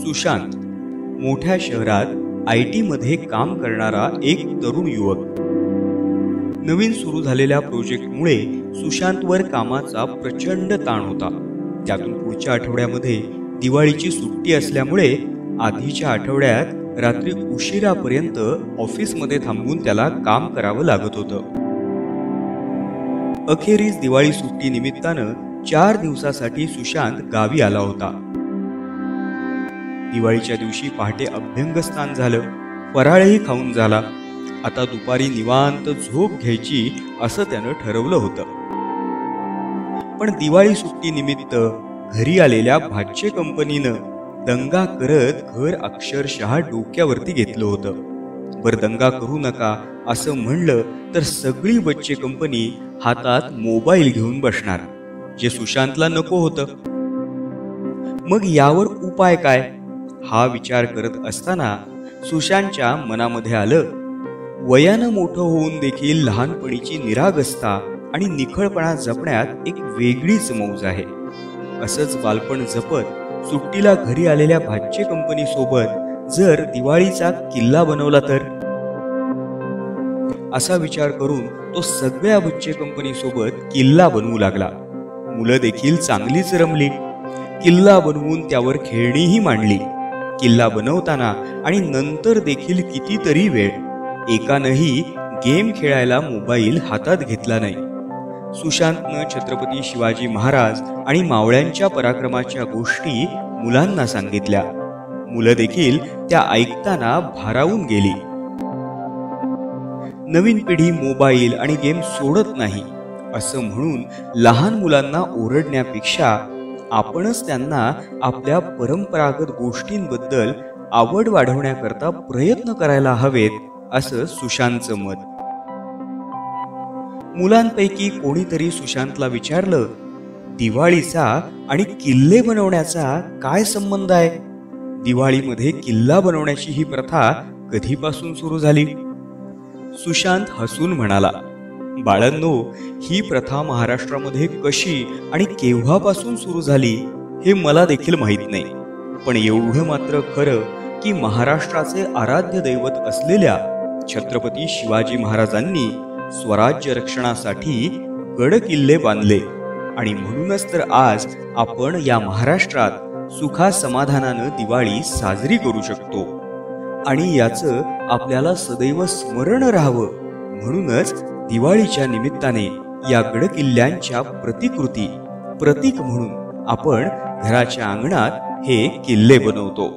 सुशांत मोठ्या शहरात IT मध्ये काम करणारा एक तरुण युवक। नवीन सुरू झालेल्या प्रोजेक्टमुळे सुशांतवर कामाचा प्रचंड ताण होता। त्यातून पुढच्या आठवड्यामध्ये दिवाळीची सुट्टी असल्यामुळे आधीच्या आठवड्यात रात्री उशिरापर्यंत ऑफिसमध्ये थांबून त्याला काम करावं लागत होतं। अखेरीस दिवाळी सुट्टी निमित्तानं 4 दिवसासाठी सुशांत गावी आला होता। दिवाळीच्या दिवशी पहाटे अभ्यंगस्नान झालं, फराळही खाऊन झाला। आता दुपारी निवांत झोप घ्यायची असं त्यानं ठरवलं होतं। पण दिवाळी सुट्टी निमित्त घरी आलेल्या भाचे कंपनीनं दंगा करत घर अक्षरशः डोक्यावरती घेतलं होतं। बर दंगा करू नका असं म्हणलं तर सगळी बच्चे कंपनी हातात मोबाईल घेऊन बसणार, जे सुशांतला नको होतं। मग यावर उपाय काय हा विचार करत असताना सुशांतच्या मनामध्ये आलं, वयानं मोठं होऊन देखील लहानपणीची निरागसता आणि निखळपणा जपण्यात एक वेगळीच मौज आहे। असंच बालपण जपत सुट्टीला घरी आलेल्या भाचे कंपनी सोबत जर दिवाळीचा किल्ला बनवला तर, असा विचार करून तो सगळ्या बच्चे कंपनी सोबत किल्ला बनवू लागला। मुलं देखील चांगलीच रमली। किल्ला बनवून त्यावर खेळणीही मांडली। किल्ला बनवताना आणि नंतर देखील कितीतरी वेळ एकानंही गेम खेळायला मोबाईल हातात घेतला नाही। सुशांतनं छत्रपती शिवाजी महाराज आणि मावळ्यांच्या पराक्रमाच्या गोष्टी मुलांना सांगितल्या। मुलं देखील त्या ऐकताना भारावून गेली। नवीन पिढी मोबाईल आणि गेम सोडत नाही असं म्हणून लहान मुलांना ओरडण्यापेक्षा आपणच त्यांना आपल्या परंपरागत गोष्टींबद्दल आवड वाढवण्याकरता प्रयत्न करायला हवेत, असं सुशांतचं मत। मुलांपैकी कोणीतरी सुशांतला विचारलं, दिवाळीचा आणि किल्ले बनवण्याचा काय संबंध आहे? दिवाळीमध्ये किल्ला बनवण्याची ही प्रथा कधीपासून सुरू झाली? सुशांत हसून म्हणाला, बाळांनो, ही प्रथा महाराष्ट्रामध्ये कशी आणि केव्हापासून सुरू झाली हे मला देखील माहित नाही, पण एवढं मात्र खरं की महाराष्ट्राचे आराध्य दैवत असलेल्या छत्रपती शिवाजी महाराजांनी स्वराज्य रक्षणासाठी गड किल्ले बांधले आणि म्हणूनच तर आज आपण या महाराष्ट्रात सुखा समाधानानं दिवाळी साजरी करू शकतो। आणि याचं आपल्याला सदैव स्मरण राहावं म्हणूनच दिवाळीच्या निमित्ताने या गड किल्ल्यांच्या प्रतिकृती प्रतीक म्हणून आपण घराच्या अंगणात हे किल्ले बनवतो।